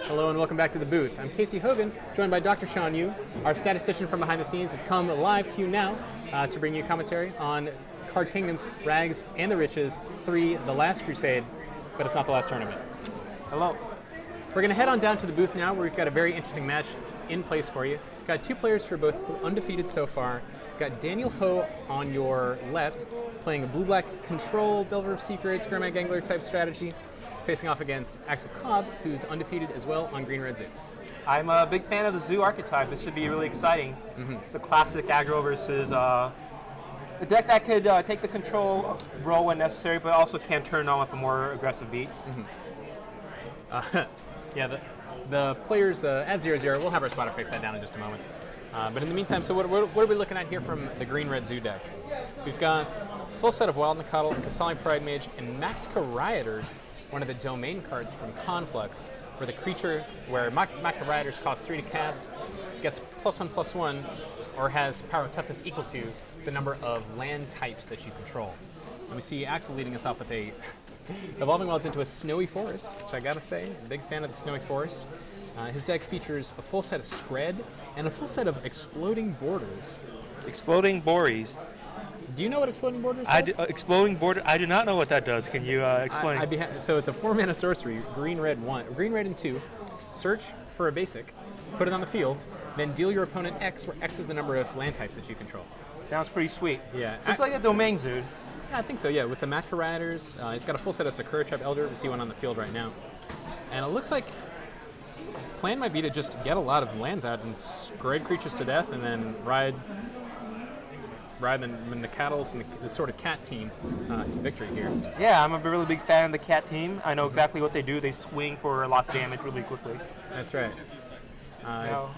Hello and welcome back to the booth. I'm Casey Hogan, joined by Dr. Sean Yu. Our statistician from behind the scenes has come live to you now to bring you commentary on Card Kingdom's Rags and the Riches 3, The Last Crusade, but it's not the last tournament. Hello. We're going to head on down to the booth now where we've got a very interesting match in place for you. Got two players who are both undefeated so far. Got Daniel Ho on your left, playing a blue-black control, Delver of Secrets, Gurmag Angler type strategy, facing off against Axel Cobb, who's undefeated as well on green-red Zoo. I'm a big fan of the Zoo archetype. This should be really exciting. It's a classic aggro versus a deck that could take the control role when necessary, but also can turn on with the more aggressive beats. Yeah, the players at 0-0, we'll have our spotter fix that down in just a moment. But in the meantime, so what are we looking at here from the green-red Zoo deck? We've got a full set of Wild Nacatl, Kasali Pride Mage, and Maktka Rioters, one of the domain cards from Conflux, where the creature, where Maktka Rioters costs 3 to cast, gets +1/+1, or has power toughness equal to the number of land types that you control. And we see Axel leading us off with a Evolving Wilds into a Snowy Forest, which I gotta say, I'm a big fan of the Snowy Forest. His deck features a full set of Skred and a full set of Exploding Borders. Exploding Borees. Do you know what Exploding Borders does? Exploding Border. I do not know what that does. Can you explain? So it's a 4-mana sorcery, green, red, and 2. Search for a basic, put it on the field, then deal your opponent X, where X is the number of land types that you control. Sounds pretty sweet. Yeah. So it's like a domain zoo. Yeah, I think so, yeah. With the Maktka Rioters, he's got a full set of Sakura Tribe Elder. We see one on the field right now. And it looks like plan might be to just get a lot of lands out and grade creatures to death and then ride the Nacatls and the sort of cat team to victory here. Yeah, I'm a really big fan of the cat team. I know exactly what they do. They swing for lots of damage really quickly. That's right.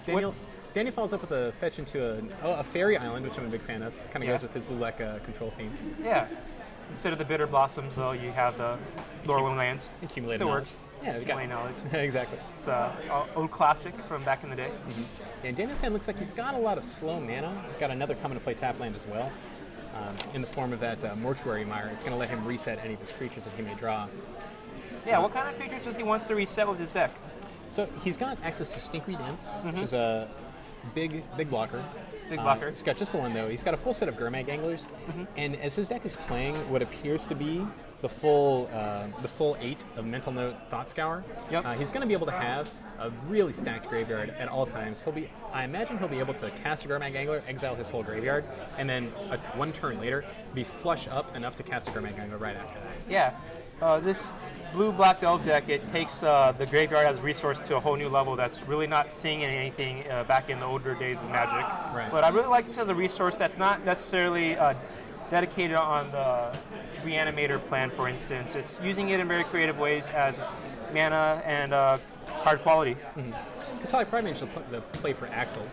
Daniel follows up with a fetch into a fairy island, which I'm a big fan of. Kind of goes with his blue-black control theme. Yeah. Instead of the Bitter Blossoms, though, you have the Lorwyn lands. Accumulated Still knowledge. works. Yeah, Accumulated knowledge. Exactly. It's an old classic from back in the day. And Daniel's hand looks like he's got a lot of slow mana. He's got another coming to play tap land as well, in the form of that Mortuary Mire. It's going to let him reset any of his creatures that he may draw. Yeah, what kind of creatures does he want to reset with his deck? So he's got access to Stinkweed Imp, which is a big blocker. Big blocker. He's got just the one, though. He's got a full set of Gurmag Anglers, and as his deck is playing what appears to be the full 8 of Mental Note Thought Scour, he's going to be able to have a really stacked graveyard at all times. I imagine he'll be able to cast a Gurmag Angler, exile his whole graveyard, and then one turn later be flush up enough to cast a Gurmag Angler right after that. Yeah, this blue-black Delve deck, it takes the graveyard as a resource to a whole new level that's really not seeing anything back in the older days of Magic. Right. But I really like this as a resource that's not necessarily dedicated on the Reanimator plan, for instance. It's using it in very creative ways as mana and card quality. Kasali Pride Mage is the play for Axel.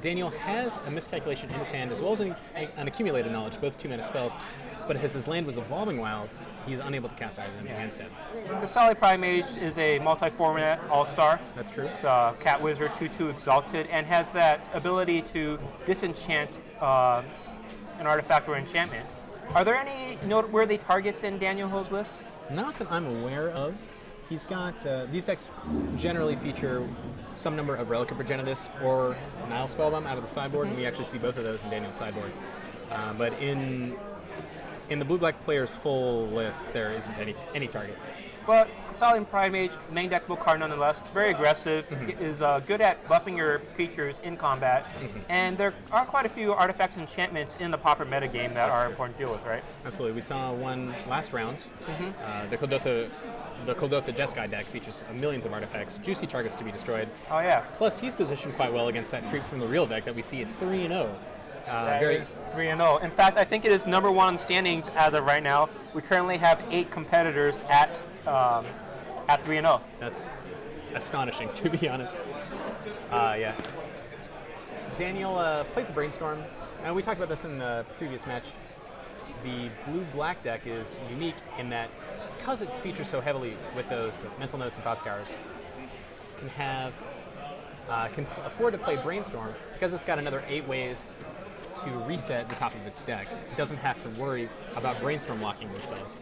Daniel has a Miscalculation in his hand as well as an Accumulated Knowledge, both 2-mana spells, but as his land was Evolving Wilds, he's unable to cast either of them in hand instead. Kasali Pride Mage is a multi-format all-star. That's true. It's a Cat Wizard, 2/2 Exalted, and has that ability to disenchant an artifact or enchantment. Are there any noteworthy targets in Daniel Ho's list? Not that I'm aware of. He's got, these decks generally feature some number of Relic of Progenitus or Nile Spellbomb out of the sideboard, and we actually see both of those in Daniel's sideboard. But in the blue-black player's full list, there isn't any target. But Kasali Pride Mage, main deckable card nonetheless. It's very aggressive, is good at buffing your creatures in combat, and there are quite a few artifacts and enchantments in the Pauper metagame that are important to deal with, right? Absolutely. We saw one last round. The Kuldotha Jeskai deck features millions of artifacts, juicy targets to be destroyed. Oh, yeah. Plus, he's positioned quite well against that treat from the real deck that we see at 3-0. That is 3-0. In fact, I think it is number 1 on standings as of right now. We currently have 8 competitors at 3-0. That's astonishing, to be honest. Yeah. Daniel plays a Brainstorm, and we talked about this in the previous match. The blue-black deck is unique in that, because it features so heavily with those Mental Notes and Thought Scours, can afford to play Brainstorm because it's got another 8 ways to reset the top of its deck. It doesn't have to worry about Brainstorm locking themselves.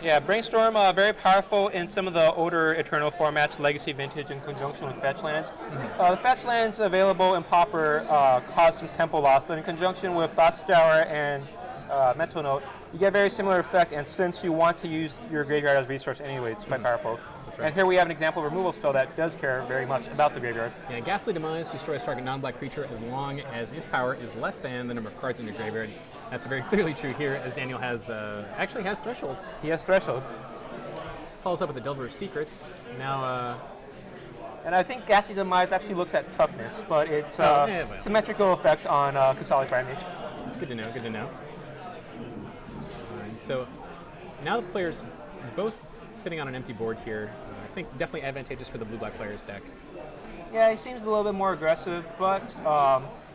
Yeah, Brainstorm, very powerful in some of the older Eternal formats, Legacy, Vintage, in conjunction with fetch lands. The fetch lands available in Pauper cause some tempo loss, but in conjunction with Thought's Tower and Mental Note, you get a very similar effect, and since you want to use your graveyard as a resource anyway, it's quite powerful. That's right. And here we have an example of a removal spell that does care very much about the graveyard. Yeah, Ghastly Demise destroys target non-black creature as long as its power is less than the number of cards in your graveyard. That's very clearly true here, as Daniel has actually has Threshold. He has Threshold. Follows up with the Delver's Secrets. Now, And I think Ghastly Demise actually looks at toughness, but it's symmetrical effect on Kasali Prime Mage. good to know, good to know. So now the players both sitting on an empty board here. I think definitely advantageous for the blue-black players deck. Yeah, he seems a little bit more aggressive, but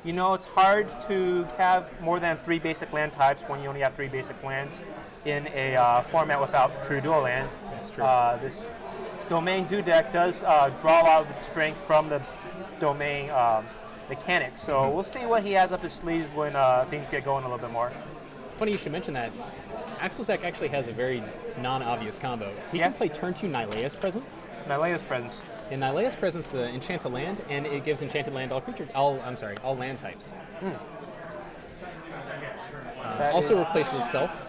you know, it's hard to have more than 3 basic land types when you only have 3 basic lands in a format without true dual lands. That's true. This Domain Zoo deck does draw a lot of its strength from the domain mechanics, so we'll see what he has up his sleeves when things get going a little bit more. Funny you should mention that. Axel's deck actually has a very non-obvious combo. He can play turn 2 Nylea's Presence. Nylea's Presence. And Nylea's Presence enchants a land, and it gives enchanted land all land types. Also replaces itself.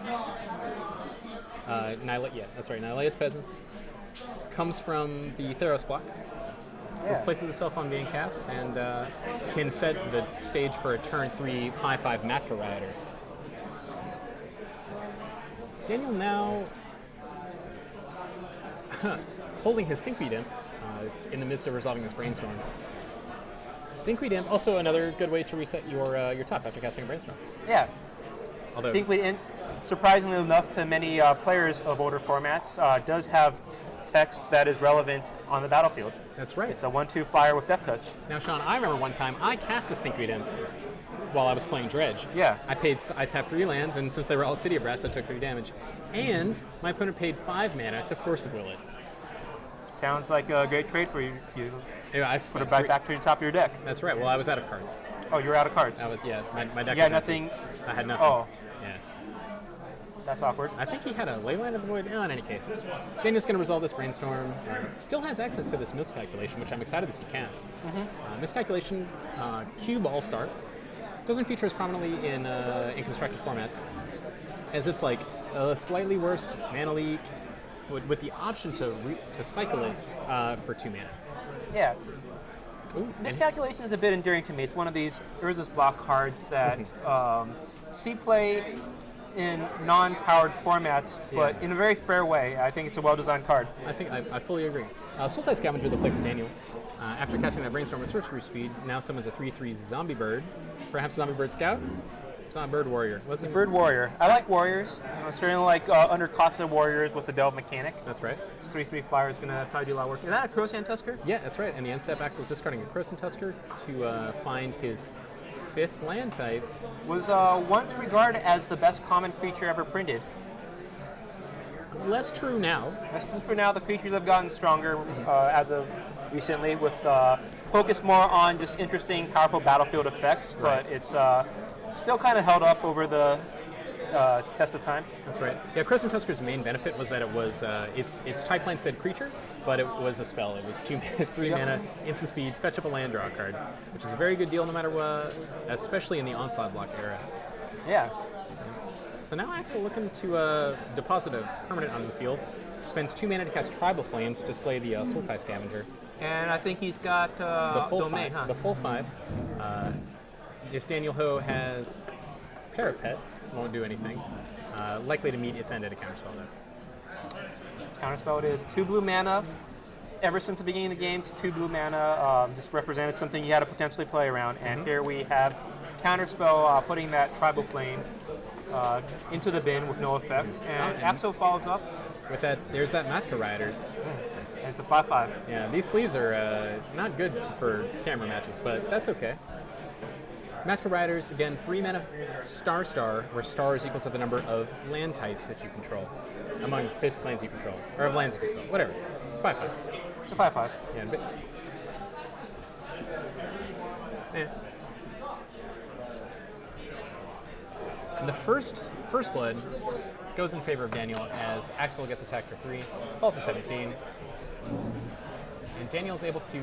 That's right. Nylea's Presence comes from the Theros block. Yeah. Replaces itself on being cast, and can set the stage for a turn 3 5/5 Matka Rioters. Daniel now holding his Stinkweed Imp in the midst of resolving this Brainstorm. Stinkweed Imp, also another good way to reset your top after casting a Brainstorm. Yeah. Although, Stinkweed Imp, surprisingly enough to many players of older formats, does have text that is relevant on the battlefield. that's right. It's a 1/2 flyer with Death Touch. Now, Sean, I remember one time I cast a Stinkweed Imp while I was playing Dredge. Yeah. I tapped 3 lands, and since they were all City of Brass, I took 3 damage. And my opponent paid 5 mana to Force of Will it. Sounds like a great trade for you. Yeah, I Put it back to the top of your deck. That's right. Well, I was out of cards. Oh, you're out of cards. My deck You was got empty. nothing. I had nothing. Oh, Yeah. that's awkward. I think he had a Leyline of the Void. In any case, Daniel's going to resolve this Brainstorm. Still has access to this Miscalculation, which I'm excited to see cast. Miscalculation, Cube All-Star. Doesn't feature as prominently in constructed formats, as it's like a slightly worse mana leak, with the option to cycle it for 2 mana. Yeah. Ooh, and Miscalculation is a bit endearing to me. It's one of these Urza's block cards that see play in non-powered formats, but in a very fair way. I think it's a well-designed card. I think I fully agree. Sultai Scavenger, the play from Daniel. After casting that Brainstorm with sorcery speed, now summons a 3/3 Zombie Bird. Perhaps Zombie Bird Scout? It's not Bird Warrior. What's it? Bird Warrior. I like Warriors. I certainly like under Casa Warriors with the Delve mechanic. That's right. This 3/3 flyer is going to probably do a lot of work. Is that a Crowsand Tusker? Yeah, that's right. And the end step Axel's discarding a Croson Tusker to find his 5th land type. Was once regarded as the best common creature ever printed. Less true now. That's for now. The creatures have gotten stronger as of recently, with focus more on just interesting, powerful battlefield effects. But it's still kind of held up over the test of time. That's right. Yeah, Croson Tusker's main benefit was that it was its type land said creature, but it was a spell. It was 3 mana, instant speed, fetch up a land, draw a card, which is a very good deal no matter what, especially in the Onslaught block era. Yeah. So now Axel looking to deposit a permanent onto the field. Spends 2 mana to cast Tribal Flames to slay the Sultai Scavenger. And I think he's got The full Domain, 5. huh? The full 5. If Daniel Ho has Parapet, won't do anything. Likely to meet its end at a counterspell though. Counterspell it is 2 blue mana. Ever since the beginning of the game, 2 blue mana just represented something you had to potentially play around. And here we have Counterspell putting that Tribal Flame into the bin with no effect. And Axel follows up. With that, there's that Matka Rioters. And it's a 5/5. Yeah, these sleeves are not good for camera matches, but that's okay. Matka Riders, again, 3 mana star, where star is equal to the number of land types that you control. Among basic lands you control, or of lands you control, whatever. It's 5/5. It's a 5/5. Yeah, but, And the first blood goes in favor of Daniel as Axel gets attacked for 3, falls to 17. And Daniel's able to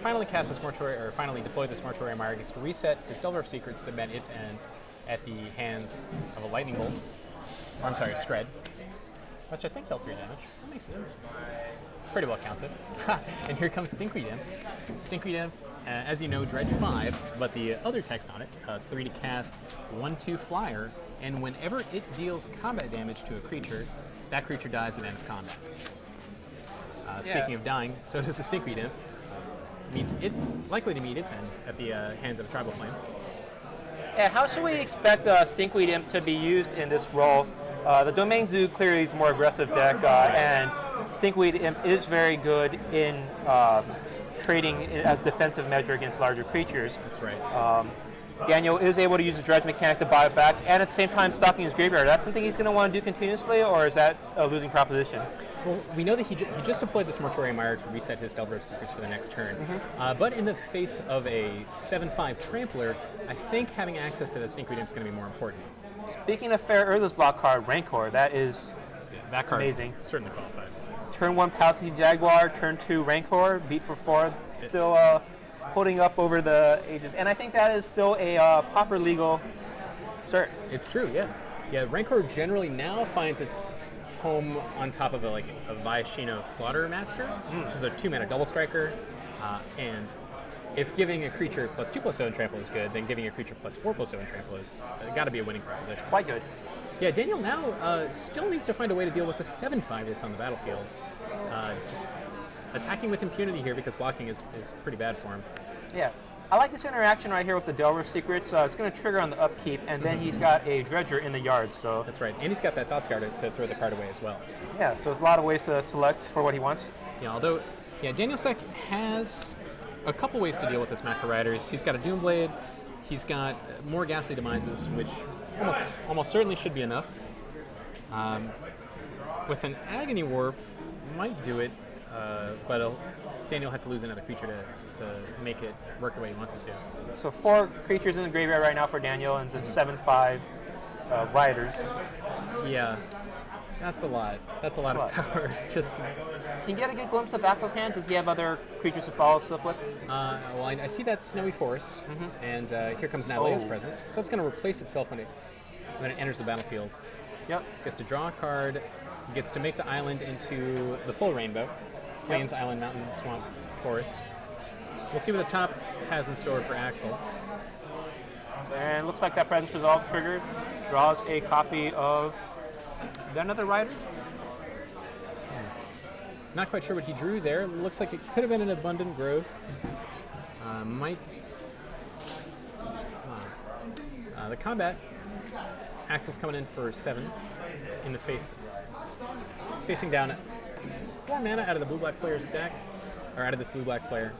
finally cast this mortuary, or finally deploy this mortuary mire, gets to reset his Delver of Secrets that met its end at the hands of a lightning bolt. Or I'm sorry, Scred. Which I think dealt 3 damage. That makes it. Pretty well counts it. And here comes Stinkweed Imp. Stinkweed Imp, as you know, dredge 5, but the other text on it, 3 to cast, 1/2 flyer, and whenever it deals combat damage to a creature, that creature dies at the end of combat. Speaking of dying, so does the Stinkweed Imp. Means it's likely to meet its end at the hands of Tribal Flames. Yeah, how should we expect Stinkweed Imp to be used in this role? The Domain Zoo clearly is a more aggressive deck, and Stinkweed Imp is very good in trading as defensive measure against larger creatures. That's right. Daniel is able to use the dredge mechanic to buy it back, and at the same time stocking his graveyard. That's something he's going to want to do continuously, or is that a losing proposition? Well, we know that he just deployed this Mortuary Mire to reset his Delver of Secrets for the next turn. But in the face of a 7/5 Trampler, I think having access to the Stinkweed Imp is going to be more important. Speaking of Fair Earthless block card, Rancor, that is That card amazing. Certainly qualifies. Turn 1 Pouty Jaguar, turn 2 Rancor, beat for 4, still holding up over the ages. And I think that is still a proper legal cert. It's true, yeah. Yeah, Rancor generally now finds its home on top of a Viashino Slaughter Master, which is a 2-mana double striker. And if giving a creature +2/+7 trample is good, then giving a creature +4/+7 trample is got to be a winning proposition. Quite good. Yeah, Daniel now still needs to find a way to deal with the 7/5 that's on the battlefield. Just attacking with impunity here because blocking is pretty bad for him. Yeah. I like this interaction right here with the Delver of Secrets. It's going to trigger on the upkeep, and then he's got a Dredger in the yard. So That's right. And he's got that Thoughtscour to throw the card away as well. yeah, so there's a lot of ways to select for what he wants. Yeah, although, Daniel's deck has a couple ways to deal with this Macro Riders. He's got a Doomblade, he's got more Ghastly Demises, which almost certainly should be enough. With an Agony Warp, might do it, but Daniel had to lose another creature to make it work the way he wants it to. So 4 creatures in the graveyard right now for Daniel, and then 7/5 Riders. Yeah, that's a lot. That's a lot of power. Just Can you get a good glimpse of Axel's hand? Does he have other creatures to follow stuff with? well, I see that Snowy Forest, and here comes Nailea's presence. So it's going to replace itself when it enters the battlefield. Yep. Gets to draw a card, gets to make the island into the full rainbow. Plains, Island, Mountain, Swamp, Forest. We'll see what the top has in store for Axel. And looks like that presence resolve triggered. Draws a copy of another rider. Not quite sure what he drew there. Looks like it could have been an Abundant Growth. The combat. Axel's coming in for 7 in the face. Facing down 4 mana out of the blue-black player's deck, or out of this blue-black player.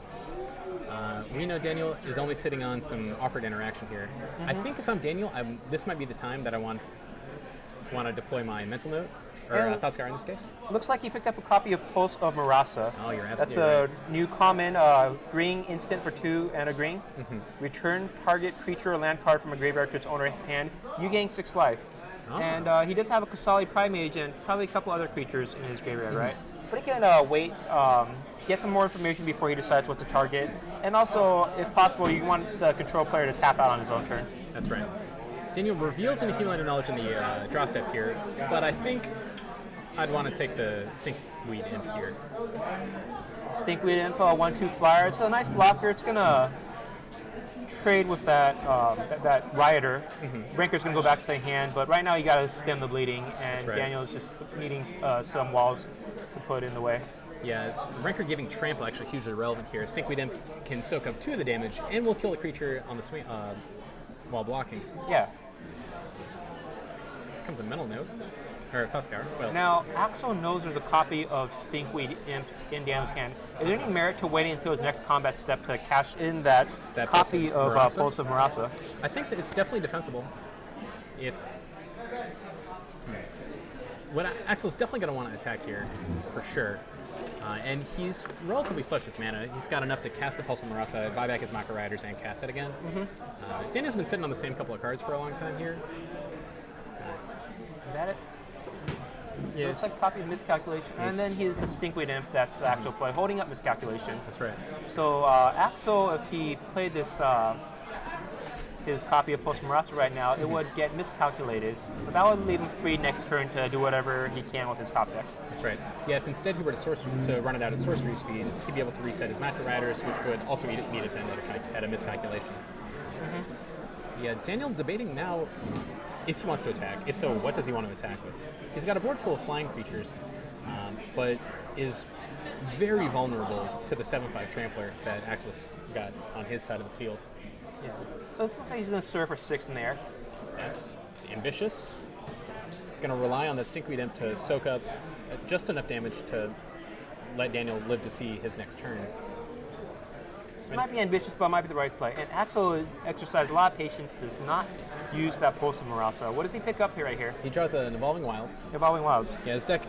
We know Daniel is only sitting on some awkward interaction here. I think if I'm Daniel, this might be the time that I want to deploy my Mental Note, or Thoughtscour in this case. Looks like he picked up a copy of Pulse of Marasa. Oh, you're That's absolutely a right. new common, green instant for 2 and a green. Return target creature or land card from a graveyard to its owner's hand. You gain 6 life. Oh. And he does have a Kasali Primage and probably a couple other creatures in his graveyard, right? But he can wait, get some more information before he decides what to target. And also, if possible, you want the control player to tap out on his own turn. That's right. Daniel reveals an Accumulated Knowledge in the draw step here, but I think I'd want to take the Stinkweed Imp here. Stinkweed Imp, 1/2 flyer. It's a nice blocker. It's going to trade with that that Rioter. Ranker's going to go back to the hand, but right now you got to stem the bleeding, and right. Daniel's just needing some walls to put in the way. Yeah, Ranker giving Trample actually hugely relevant here. Stinkweed Imp can soak up 2 of the damage and will kill a creature on the swing while blocking. Yeah. Here comes a Mental Note, or Thoughtscour. Well, Now, Axel knows there's a copy of Stinkweed Imp in Daniel's hand. Is there any merit to waiting until his next combat step to cash in that copy of Pulse of Marasa? I think that it's definitely defensible. Axel's definitely going to want to attack here, for sure. And he's relatively flush with mana. He's got enough to cast the Pulse of Marasa, buy back his Macro Riders, and cast it again. Daniel's been sitting on the same couple of cards for a long time here. that it? Yeah, Looks like copy of Miscalculation. And then he's the Stinkweed Imp, that's the actual play, holding up Miscalculation. that's right. So Axel, if he played this, his copy of Post Marasa right now, it would get miscalculated, but that would leave him free next turn to do whatever he can with his top deck. That's right. Yeah, if instead he were to run it out at sorcery speed, he'd be able to reset his Macro Riders, which would also meet its end at a miscalculation. Yeah, Daniel debating now if he wants to attack. If so, what does he want to attack with? He's got a board full of flying creatures, but is very vulnerable to the 7/5 Trampler that Axel's got on his side of the field. Yeah. So it looks like he's going to serve for 6 in the air. That's ambitious. Going to rely on the Stinkweed Imp to soak up just enough damage to let Daniel live to see his next turn. It might be ambitious, but it might be the right play. And Axel exercised a lot of patience, does not use that Pulse of Marasa. What does he pick up here right here? He draws an Evolving Wilds. Evolving Wilds. Yeah, his deck,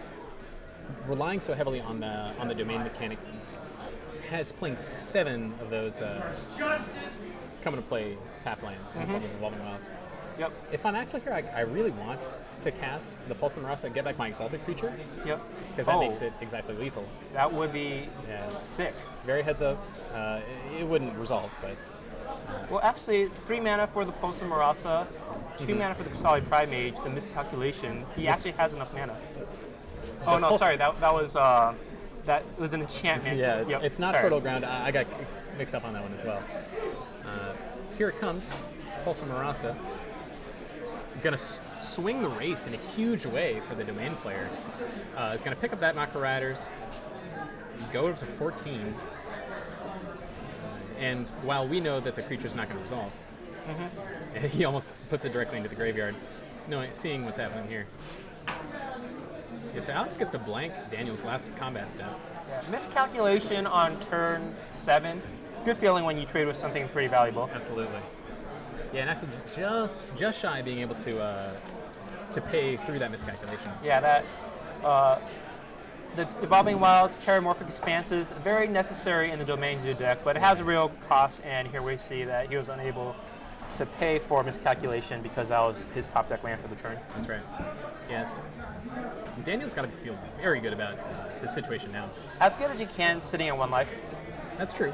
relying so heavily on the domain mechanic, has playing 7 of those coming to play tap lands in the form of Evolving Wilds. Yep. If on Axel here, I really want to cast the Pulse of Marasa and get back my Exalted creature, Yep. because that makes it exactly lethal. That would be sick. Very heads up. It wouldn't resolve, but Well, actually, 3 mana for the Pulse of Marasa, 2 mana for the Solid Pride Mage, the Miscalculation. He actually has enough mana. Oh, no, sorry. That was an enchantment. yeah, Yep, it's not sorry. Fertile Ground. I got mixed up on that one as well. Here it comes, Pulse of Marasa. Going to swing the race in a huge way for the domain player. Is going to pick up that Macro Riders, go to 14, and while we know that the creature's not going to resolve, he almost puts it directly into the graveyard, seeing what's happening here. Okay, so Alex gets to blank Daniel's last combat step. Yeah. Miscalculation on turn 7. Good feeling when you trade with something pretty valuable. Absolutely. Yeah, and actually just shy of being able to pay through that miscalculation. Yeah, that the Evolving Wilds, Terramorphic Expanses, very necessary in the Domain Zoo deck, but it has a real cost, and here we see that he was unable to pay for Miscalculation because that was his top deck land for the turn. That's right. Yes. Daniel's got to feel very good about his situation now. As good as you can sitting in 1 life. That's true.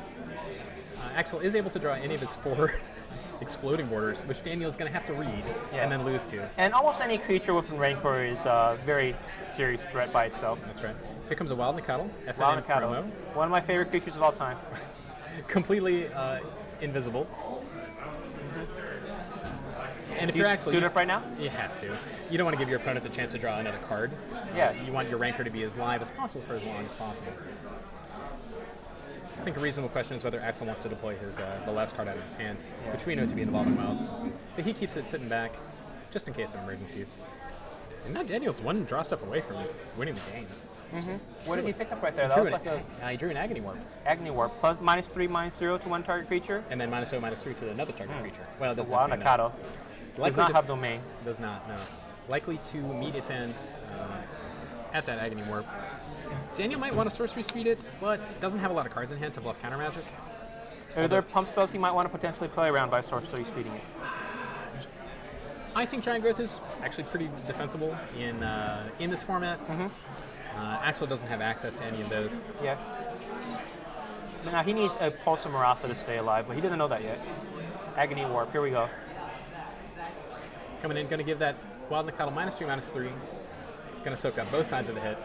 Axel is able to draw any of his 4 exploding borders, which Daniel's going to have to read and then lose to. And almost any creature within Rancor is a very serious threat by itself. That's right. Here comes a Wild Nacatl, Wild FNM Nacatl, promo. one of my favorite creatures of all time. Completely invisible. And if you're Axel, suit up right now? you have to. You don't want to give your opponent the chance to draw another card. Yeah. You want your Rancor to be as live as possible for as long as possible. I think a reasonable question is whether Axel wants to deploy the last card out of his hand, which we know to be Evolving Wilds. But he keeps it sitting back, just in case of emergencies. And now Daniel's 1 draw step away from winning the game. What did he pick up right there? He drew an Agony Warp. Agony Warp, plus -3, -0 to 1 target creature. And then -0, -3 to another target creature. Well, it doesn't Wild have Nacatl does not have Domain. Does not, no. Likely to meet its end at that Agony Warp. Daniel might want to sorcery speed it, but doesn't have a lot of cards in hand to bluff counter magic. Are there pump spells he might want to potentially play around by sorcery speeding it? I think Giant Growth is actually pretty defensible in this format. Axel doesn't have access to any of those. Yeah. Now he needs a Pulse of Marasa to stay alive, but he doesn't know that yet. Agony Warp, here we go. Coming in, going to give that Wild Nacatl -3, -3. Going to soak up both sides of the hit.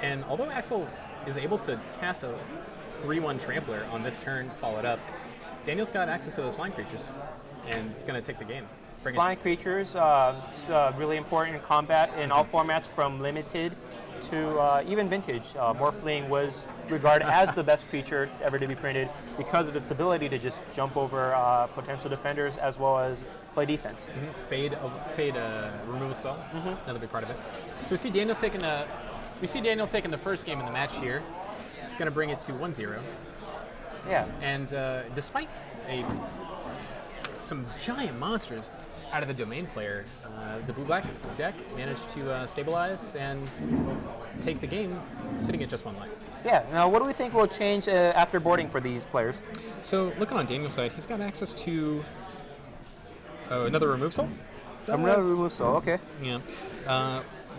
And although Axel is able to cast a 3/1 Trampler on this turn, follow it up, Daniel's got access to those flying creatures, and it's going to take the game. Flying creatures, really important in combat in all formats, from limited to even vintage. Morphling was regarded as the best creature ever to be printed because of its ability to just jump over potential defenders as well as play defense. Fade removal spell, another big part of it. So we see Daniel taking the first game in the match here. It's going to bring it to 1-0. Yeah. And despite some giant monsters out of the domain player, the blue-black deck managed to stabilize and take the game, sitting at just 1 life. Yeah. Now, what do we think will change after boarding for these players? So, looking on Daniel's side, he's got access to another remove soul, Umbrella remove soul, okay. Yeah.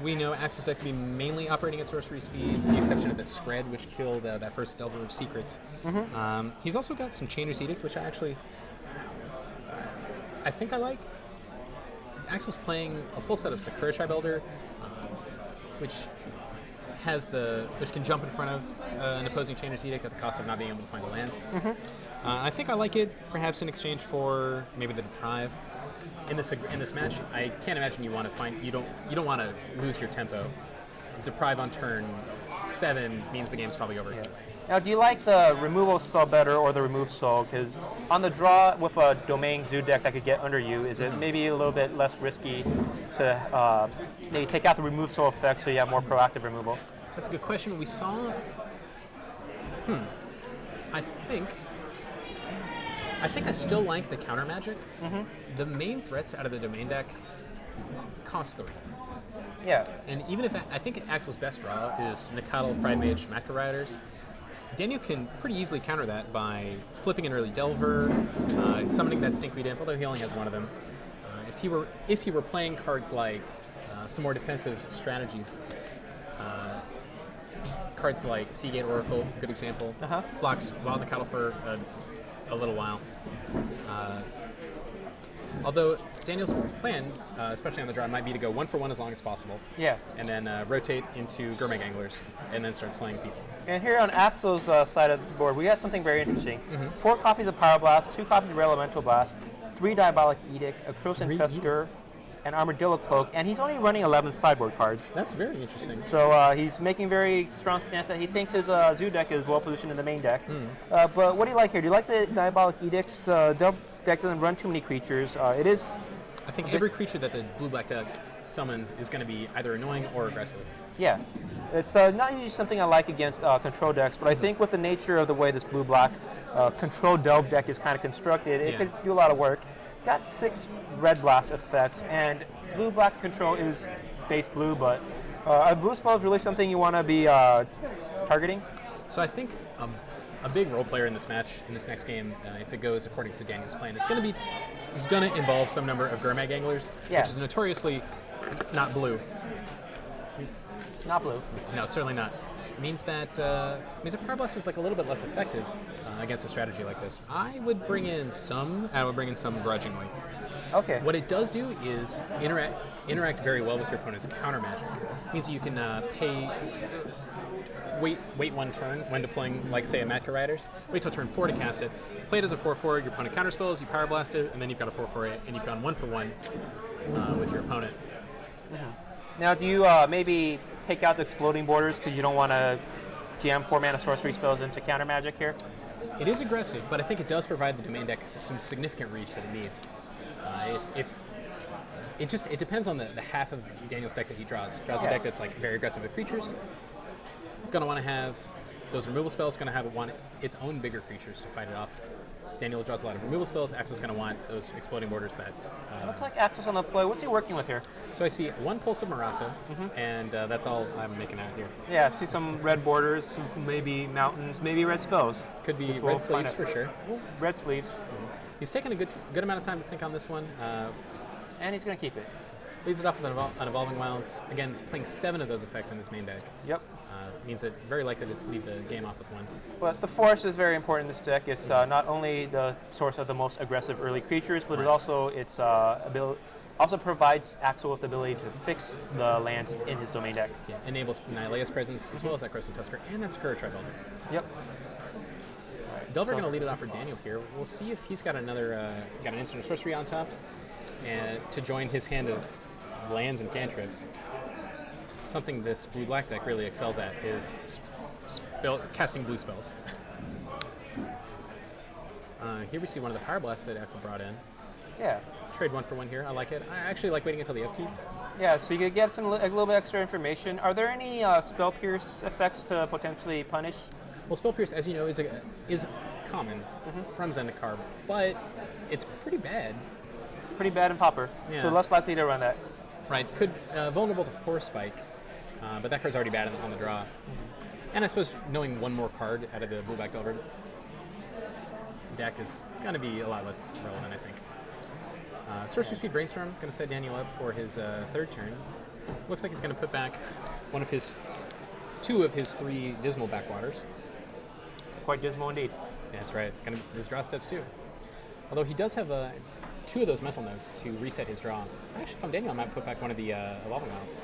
We know Axel's deck to be mainly operating at sorcery speed, with the exception of the Scred, which killed that first Delver of Secrets. He's also got some Chainer's Edict, which I think I like. Axel's playing a full set of Sakura Tribe Elder, which can jump in front of an opposing Chainer's Edict at the cost of not being able to find a land. I think I like it, perhaps in exchange for maybe the Deprive. In this match, I can't imagine you don't want to lose your tempo. Deprive on turn 7 means the game's probably over. Yeah. Now, do you like the removal spell better or the remove soul? Because on the draw with a domain zoo deck that could get under you, is it maybe a little bit less risky to maybe take out the remove soul effect so you have more proactive removal? That's a good question. We saw. I think I still like the counter magic. The main threats out of the domain deck cost 3. Yeah. And even if I think Axel's best draw is Nikadal, Pride Mage, Matka Riders, Daniel can pretty easily counter that by flipping an early Delver, summoning that Stinkweed Imp, although he only has one of them. If he were playing cards like some more defensive strategies, cards like Seagate Oracle, good example, blocks Wild Nikadal for a little while. Although Daniel's plan, especially on the draw, might be to go 1 for 1 as long as possible. Yeah. And then rotate into Gurmag Anglers and then start slaying people. And here on Axel's side of the board, we got something very interesting. 4 copies of Power Blast, 2 copies of Rare Elemental Blast, 3 Diabolic Edict, a Croson Tusker, an Armadillo Cloak, and he's only running 11 sideboard cards. That's very interesting. So he's making very strong stance that he thinks his zoo deck is well positioned in the main deck. But what do you like here? Do you like the Diabolic Edicts? Delve deck doesn't run too many creatures. It is. I think every creature that the blue-black deck summons is going to be either annoying or aggressive. Yeah. It's not usually something I like against control decks, but I think with the nature of the way this blue-black control delve deck is kind of constructed, it could do a lot of work. Got 6 red blast effects, and blue-black control is base blue, but are blue spells really something you want to be targeting? So I think a big role player in this match, in this next game, if it goes according to Daniel's plan, is going to involve some number of Gurmag Anglers, which is notoriously not blue. Not blue. No, certainly not. Means that Power Blast is like a little bit less effective against a strategy like this. I would bring in some grudgingly. Okay. What it does do is interact very well with your opponent's counter magic. It means you can wait 1 turn when deploying, like say a Matka Riders. Wait till turn 4 to cast it. Play it as a 4/4. Your opponent counterspells. You Power Blast it, and then you've got a 4/4, and you've gone 1 for 1 with your opponent. Now, do you maybe take out the exploding borders because you don't want to jam 4 mana sorcery spells into counter magic here? It is aggressive, but I think it does provide the domain deck some significant reach that it needs. If it depends on the half of Daniel's deck that he draws. Draws a deck that's like very aggressive with creatures. Gonna want to have those removal spells. Gonna want its own bigger creatures to fight it off. Daniel draws a lot of removal spells. Axel's going to want those exploding borders that... Looks like Axel's on the play. What's he working with here? So I see 1 Pulse of Marasa, and that's all I'm making out here. Yeah, I see some red borders, maybe mountains, maybe red spells. Could be red sleeves for sure. Red sleeves. He's taken a good amount of time to think on this one. And he's going to keep it. Leads it off with an Evolving Wilds. Again, he's playing 7 of those effects in his main deck. Yep. Means that very likely to lead the game off with 1. But the force is very important in this deck. It's not only the source of the most aggressive early creatures, but it also provides Axel with the ability to fix the lands in his domain deck. Yeah, enables Nylea's presence as well as that Croson Tusker and that Sakura Tribe Elder. Yep. Delver going to lead it off for Daniel here. We'll see if he's got an instant sorcery on top, and to join his hand of lands and cantrips. Something this blue-black deck really excels at is casting blue spells. Here we see one of the Power Blasts that Axel brought in. Yeah. Trade 1 for 1 here. I like it. I actually like waiting until the upkeep. Yeah, so you could get a little bit extra information. Are there any Spell Pierce effects to potentially punish? Well, Spell Pierce, as you know, is common from Zendikar, but it's pretty bad. Pretty bad in Pauper, so less likely to run that. Right. Could vulnerable to Force Spike, but that card's already bad on the draw. And I suppose knowing 1 more card out of the blue-black Delver deck is going to be a lot less relevant, I think. Sorcery Speed Brainstorm, going to set Daniel up for his third turn. Looks like he's going to put back two of his 3 Dismal Backwaters. Quite dismal indeed. That's right. His draw steps too. Although he does have 2 of those mental notes to reset his draw. Actually, if I'm Daniel, I might put back one of the Evolving Wilds.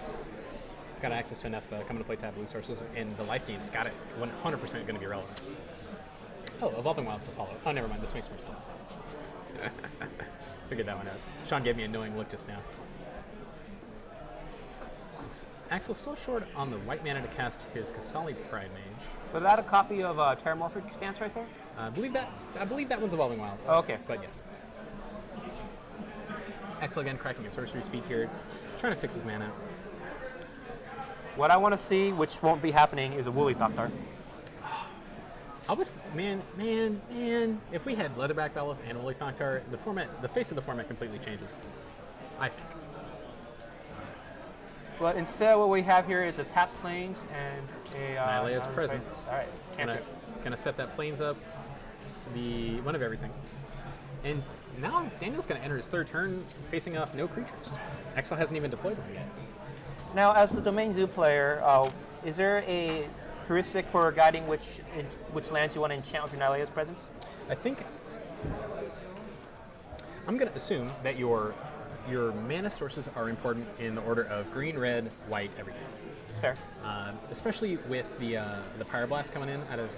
Got access to enough come into play taboo sources, and the life gain's got it 100% going to be relevant. Oh, Evolving Wilds to follow. Oh, never mind. This makes more sense. Figured that one out. Sean gave me a knowing look just now. Axel's still short on the white mana to cast his Kasali Pride Mage. Was that a copy of Terramorphic Expanse right there? I believe that one's Evolving Wilds. Oh, okay. But yes. Axel again cracking at sorcery speed here, trying to fix his mana. What I want to see, which won't be happening, is a Woolly Thoktar. Man, if we had Leatherback Belith and Woolly Thoktar, the face of the format completely changes, I think. But instead, what we have here is a tap plains and a Nylea's Presence. All right, Gonna set that plains up to be one of everything. And now Daniel's gonna enter his third turn facing off no creatures. Axel hasn't even deployed them yet. Now, as the Domain Zoo player, is there a heuristic for guiding which lands you want to enchant with your Nylea's Presence? I think I'm going to assume that your mana sources are important in the order of green, red, white, everything. Fair. Especially with the Pyroblast coming in out of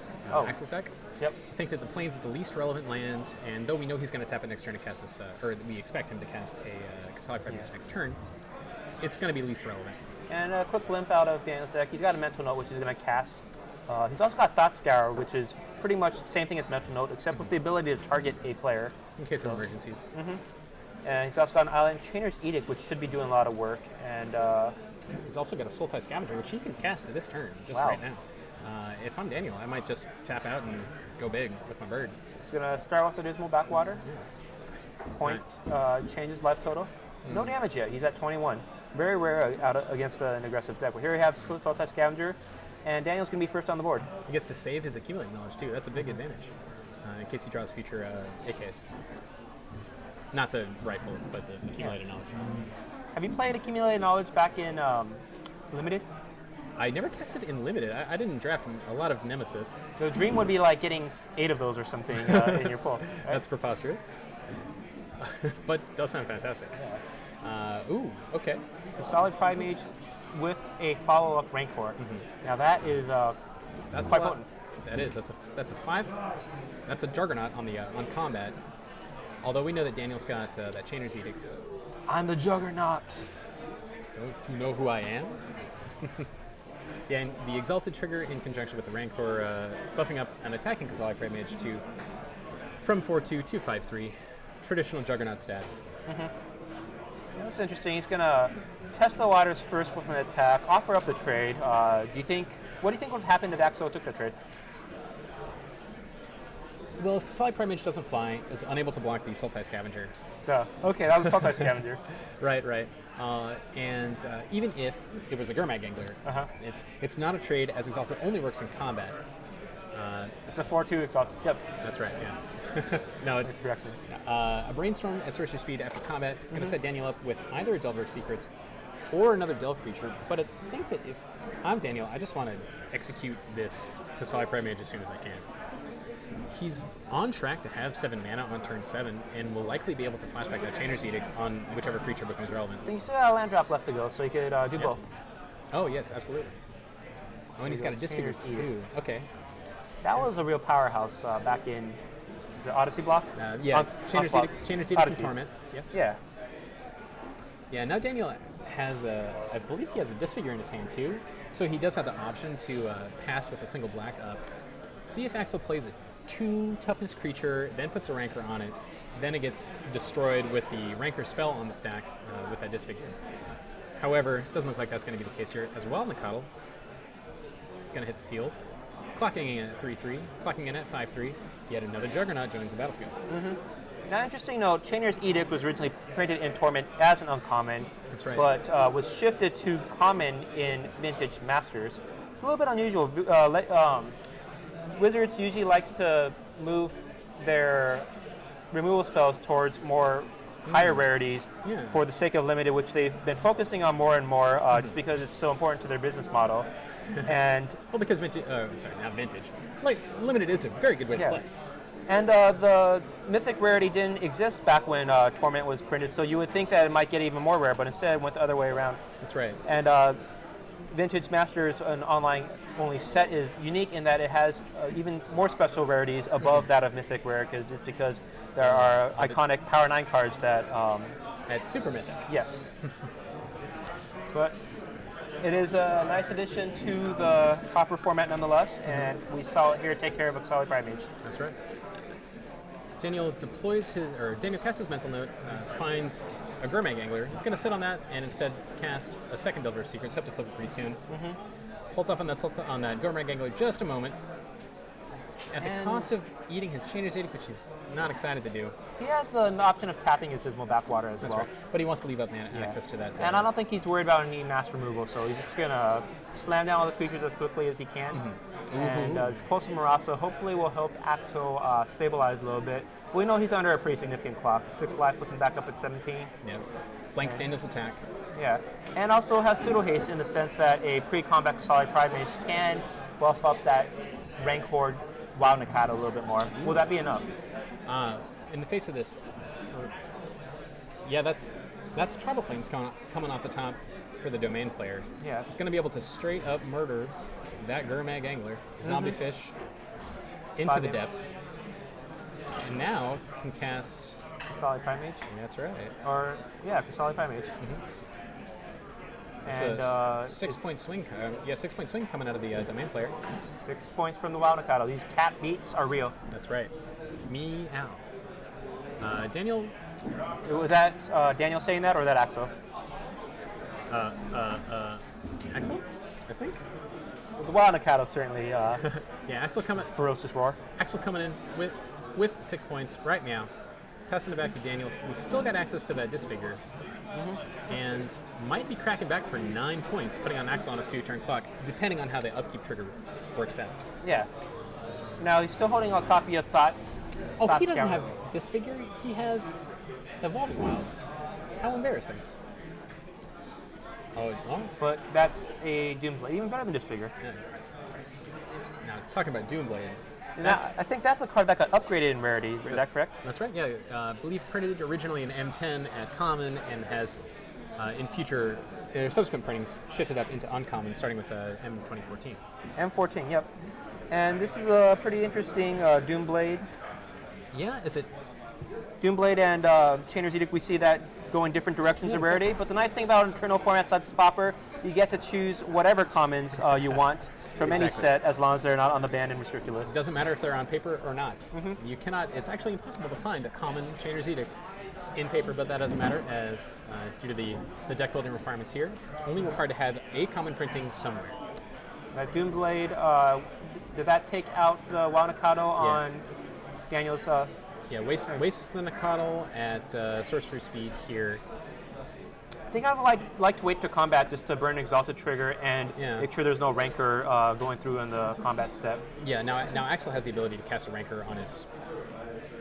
Axel's deck. Yep. I think that the Plains is the least relevant land, and though we know he's going to tap it next turn to cast this, or we expect him to cast a Kasali Pride Mage next turn, it's going to be least relevant. And a quick glimpse out of Daniel's deck. He's got a Mental Note, which he's going to cast. He's also got Thought Scour, which is pretty much the same thing as Mental Note, except with the ability to target a player. In case of emergencies. And he's also got an Island Chainer's Edict, which should be doing a lot of work. And he's also got a Sultai Scavenger, which he can cast at this turn, just right now. If I'm Daniel, I might just tap out and go big with my bird. He's going to start with the Dismal Backwater. Point, changes life total. No damage yet. He's at 21. Very rare against an aggressive deck. Well, here we have Sultai Scavenger, and Daniel's going to be first on the board. He gets to save his Accumulated Knowledge, too. That's a big advantage in case he draws future AKs. Not the rifle, but the Accumulated Knowledge. Have you played Accumulated Knowledge back in Limited? I never casted in Limited. I didn't draft a lot of Nemesis. The dream would be like getting 8 of those or something in your pool. Right? That's preposterous. But does sound fantastic. Ooh, okay. The Solid Pride Mage with a follow-up Rancor. Now that is that's quite potent. That is. That's a 5. That's a Juggernaut on combat. Although we know that Daniel's got that Chainer's Edict. I'm the Juggernaut. Don't you know who I am? Yeah, and the Exalted trigger in conjunction with the Rancor buffing up an attacking Kasali Pride Mage from 4/2 to 5/3. Traditional Juggernaut stats. That's interesting. He's going to test the waters first with an attack, offer up the trade. What do you think would have happened if Axel took the trade? Well, if Kasali Pride Mage doesn't fly, is unable to block the Sultai Scavenger. Duh. Okay, that was a Sultai Scavenger. Right. And even if it was a Gurmag Gangler, it's not a trade, as Exalted only works in combat. It's a 4/2 Exalted. Yep. That's right, yeah. No, it's a Brainstorm at sorcery speed after combat. It's going to set Daniel up with either a Delver of Secrets or another Delve creature. But I think that if I'm Daniel, I just want to execute this Kasali Pride Mage as soon as I can. He's on track to have 7 mana on turn 7 and will likely be able to flashback that Chainer's Edict on whichever creature becomes relevant. And you still got a land drop left to go, so you could do both. Oh, yes, absolutely. Oh, and he's got a Disfigure too. Okay. That was a real powerhouse back in the Odyssey block? Chainer's Edict and Torment. Yeah. Yeah, now Daniel has I believe he has a Disfigure in his hand too, so he does have the option to pass with a single black up. See if Axel plays a 2 toughness creature, then puts a Rancor on it, then it gets destroyed with the Rancor spell on the stack with that Disfigure. However, it doesn't look like that's going to be the case here. As well in the Cuddle, it's going to hit the field. Clocking in at 3/3, clocking in at 5/3. Yet another Juggernaut joins the battlefield. Now, interesting note, Chainer's Edict was originally printed in Torment as an uncommon. That's right. But was shifted to common in Vintage Masters. It's a little bit unusual. Wizards usually likes to move their removal spells towards more higher rarities Yeah. for the sake of limited, which they've been focusing on more and more, just because it's so important to their business model. And Well, because vintage, sorry, not vintage. Like limited is a very good way to play. And the mythic rarity didn't exist back when Torment was printed, so you would think that it might get even more rare, but instead it went the other way around. That's right. And Vintage Masters, an online-only set, is unique in that it has even more special rarities above that of Mythic Rare, just because there are iconic Power 9 cards that... That's super mythic. Yes. But it is a nice addition to the Copper format nonetheless, and we saw it here take care of Exali Pride Mage. That's right. Daniel Daniel casts his mental note, finds a Gurmag Angler. He's going to sit on that and instead cast a second Delver of Secrets. Hope to flip it pretty soon. Holds off on that Gurmag Angler just a moment. It's at the cost of eating his Chainer's Edict, which he's not excited to do. He has the option of tapping his Dismal Backwater as That's well. right. But he wants to leave up access to that. And I don't think he's worried about any mass removal, so he's just going to slam down all the creatures as quickly as he can. And his Pulse of Marasa hopefully will help Axel stabilize a little bit. We know he's under a pretty significant clock. 6 life puts him back up at 17. Yeah. Blanks Daniel's attack. Yeah. And also has Pseudo Haste in the sense that a pre-combat Solid Pride Mage can buff up that Rank Horde Wild Nikata a little bit more. Will that be enough? In the face of this, yeah, that's Tribal Flames coming off the top for the Domain player. Yeah. He's going to be able to straight up murder that Gurmag Angler, Zombie Fish, into the depths. And now can cast... Solid Pride Mage? That's right. Or, yeah, Solid Pride Mage. It's And a 6-point swing. 6-point swing coming out of the Domain player. 6 points from the Wild Nikata. These cat beats are real. That's right. Meow. Daniel... Was that Daniel saying that, or that Axel? Axel? I think. The Wild Nikata certainly Yeah, Axel coming... ferocious roar. Axel coming in with 6 points right now. Passing it back to Daniel, who's still got access to that Disfigure. And might be cracking back for 9 points, putting on Axel on a 2-turn clock, depending on how the upkeep trigger works out. Yeah. Now he's still holding a copy of Thought. Oh, Thought he doesn't Scoundrel. have Disfigure. He has Evolving Wilds. How embarrassing. Oh, well. But that's a Doomblade, even better than Disfigure. Yeah. Now, talking about Doomblade. I think that's a card that got upgraded in rarity. Is that correct? That's right, yeah. I believe printed originally in M10 at Common and has, in future, subsequent printings, shifted up into Uncommon, starting with M2014. M14, yep. And this is a pretty interesting Doomblade. Yeah, is it? Doomblade and Chainer's Edict, we see that go in different directions of rarity. But the nice thing about internal formats like Spopper, you get to choose whatever commons you want from any set, as long as they're not on the banned and restricted list. It doesn't matter if they're on paper or not. You cannot. It's actually impossible to find a common Chainer's Edict in paper, but that doesn't matter, as due to the deck building requirements here, it's only required to have a common printing somewhere. That Doomblade, did that take out the Wild Nikado on Daniel's? Yeah, wastes the Nikado at sorcery speed here. I think I would like to wait to combat just to burn Exalted Trigger and make sure there's no Rancor going through in the combat step. Yeah, now Axel has the ability to cast a Rancor on his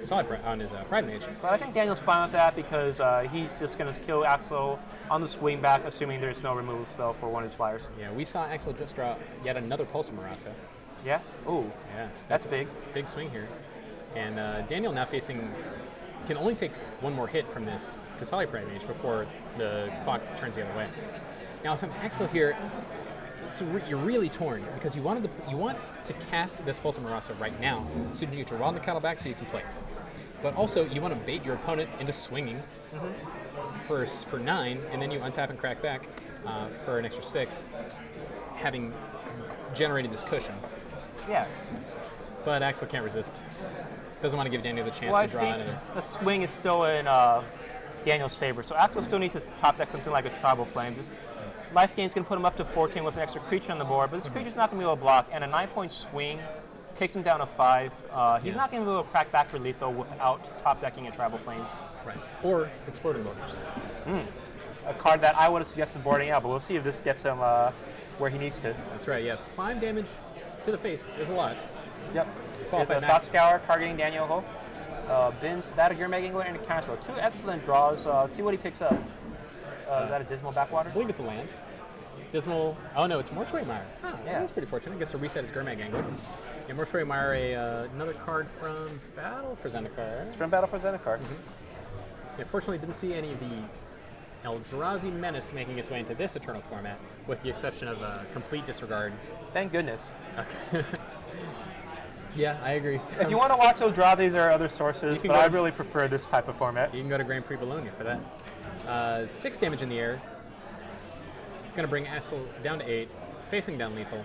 Pride Mage. But I think Daniel's fine with that because he's just going to kill Axel on the swing back, assuming there's no removal spell for one of his flyers. Yeah, we saw Axel just draw yet another Pulse of Marasa. Yeah? Ooh. Yeah. That's big. Big swing here. And Daniel now can only take one more hit from this Kasali Pride Mage before the clock turns the other way. Now, if I'm Axel here, you're really torn because you want to cast this Pulse of Marasa right now so you can get your Wild Nikado back so you can play. But also, you want to bait your opponent into swinging for 9, and then you untap and crack back for an extra 6, having generated this cushion. Yeah. But Axel can't resist. Doesn't want to give Daniel the chance Well, to draw another. The swing is still in Daniel's favor, so Axel still needs to top deck something like a Tribal Flames. This life gain's going to put him up to 14 with an extra creature on the board, but this creature's not going to be able to block, and a 9-point swing takes him down to 5. He's not going to be able to crack back for lethal without top decking a Tribal Flames. Right. Or Exploding Borders. A card that I would have suggested boarding out, but we'll see if this gets him where he needs to. That's right, yeah. 5 damage to the face is a lot. Yep. It's a Is qualified the match. Thought Scour targeting Daniel Ho? bins that a Gourmet Angler and a counterspell. Two excellent draws. Let's see what he picks up. Is that a Dismal Backwater? I believe it's a land. Dismal. Oh no, it's Mortuary Mire. Oh, Yeah. That's pretty fortunate. Gets to reset his Gourmet Angler. Yeah, Mortuary Mire, another card from Battle for Zendikar. From Battle for Zendikar. Yeah, fortunately, didn't see any of the Eldrazi Menace making its way into this Eternal format, with the exception of Complete Disregard. Thank goodness. Okay. Yeah, I agree. If you want to watch Eldrazi, there are other sources, can but go- I really prefer this type of format. You can go to Grand Prix Bologna for that. 6 damage in the air. Gonna bring Axel down to 8, facing down lethal.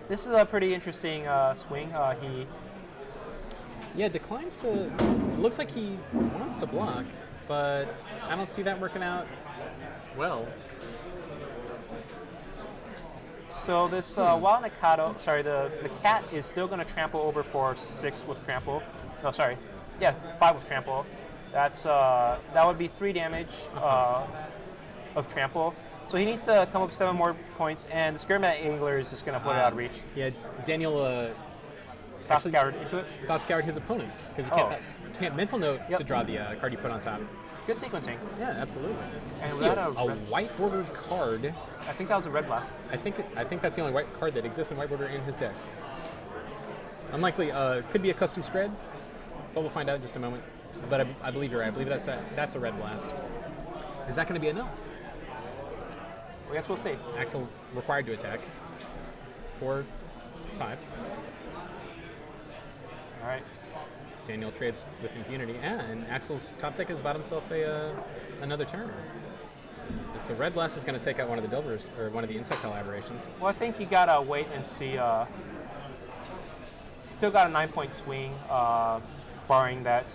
This is a pretty interesting swing. Yeah, declines to. Looks like he wants to block, but I don't see that working out well. So this Wild Nikado, sorry, the cat is still going to trample over for 6 with trample. No, sorry. Yeah, 5 with trample. That would be 3 damage of trample. So he needs to come up with 7 more points, and the Skirmat Angler is just going to put it out of reach. Yeah, Daniel Thought scoured into it. thought scoured his opponent because you can't mental note to draw the card you put on top. Good sequencing. Yeah, absolutely. And See without a white bordered card. I think that was a red blast. I think that's the only white card that exists in white border in his deck. Unlikely. Could be a custom spread, but we'll find out in just a moment. But I believe you're right. I believe that's a red blast. Is that going to be enough? I guess we'll see. Axel required to attack. 4, 5. All right. Daniel trades with impunity, and Axel's top deck has bought himself another turn. As the red blast is going to take out one of the Delvers, or one of the Insectile Aberrations. Well, I think you gotta wait and see. Still got a 9-point swing, barring that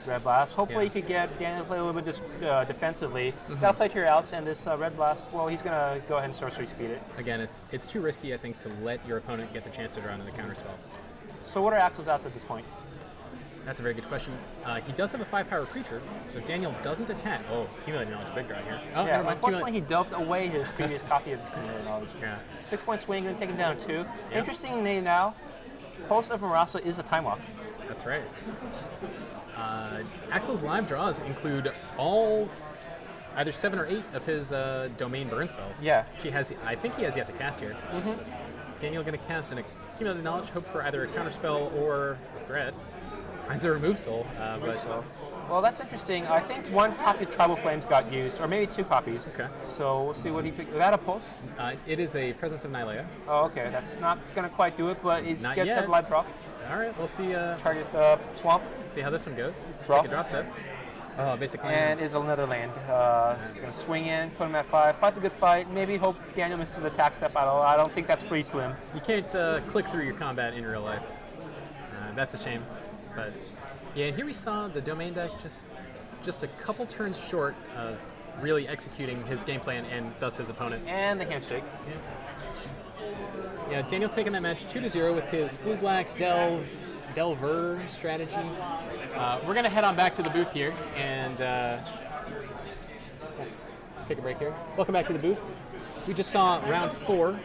red blast. Hopefully, you could get Daniel to play a little bit defensively. Gotta play to your outs, and this red blast. Well, he's gonna go ahead and sorcery speed it. Again, it's too risky, I think, to let your opponent get the chance to draw another counterspell. So, what are Axel's outs at this point? That's a very good question. He does have a 5-power creature, so if Daniel doesn't attack, Accumulated Knowledge, big draw here. Oh, Yeah, never mind. unfortunately, he delved away his previous copy of Accumulated Knowledge. Yeah. 6-point swing, gonna take him down to 2. Yep. Interestingly now, Pulse of Marasa is a time walk. That's right. Axel's live draws include all either 7 or 8 of his domain burn spells. Yeah. I think he has yet to cast here. Daniel going to cast an Accumulated Knowledge, hope for either a counterspell or a threat. Finds a Remove Soul, Well, that's interesting. I think 1 copy of Tribal Flames got used, or maybe 2 copies. Okay. So we'll see what he picked. Is that a Pulse? it is a Presence of Nylea. Oh, okay. That's not going to quite do it, but it Not gets yet. a live drop. All right, we'll see. Target swamp, See how this one goes. Draw. Take a draw step. Oh, basically. and is another land. It's going to swing in, put him at 5, fight the good fight, maybe hope Daniel misses the attack step. I don't think that's pretty slim. You can't click through your combat in real life. That's a shame. But yeah, and here we saw the domain deck just a couple turns short of really executing his game plan and thus his opponent. And the handshake. Yeah, Daniel taking that match 2-0 with his blue-black Delver strategy. We're going to head on back to the booth here and let's take a break here. Welcome back to the booth. We just saw round 4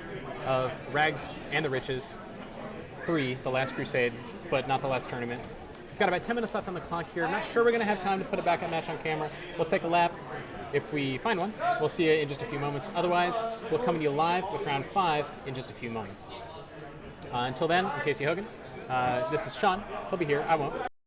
of Rags and the Riches 3, the last crusade, but not the last tournament. We've got about 10 minutes left on the clock here. I'm not sure we're going to have time to put a backup match on camera. We'll take a lap. If we find one, we'll see you in just a few moments. Otherwise, we'll come to you live with round 5 in just a few moments. Until then, I'm Casey Hogan. This is Sean. He'll be here. I won't.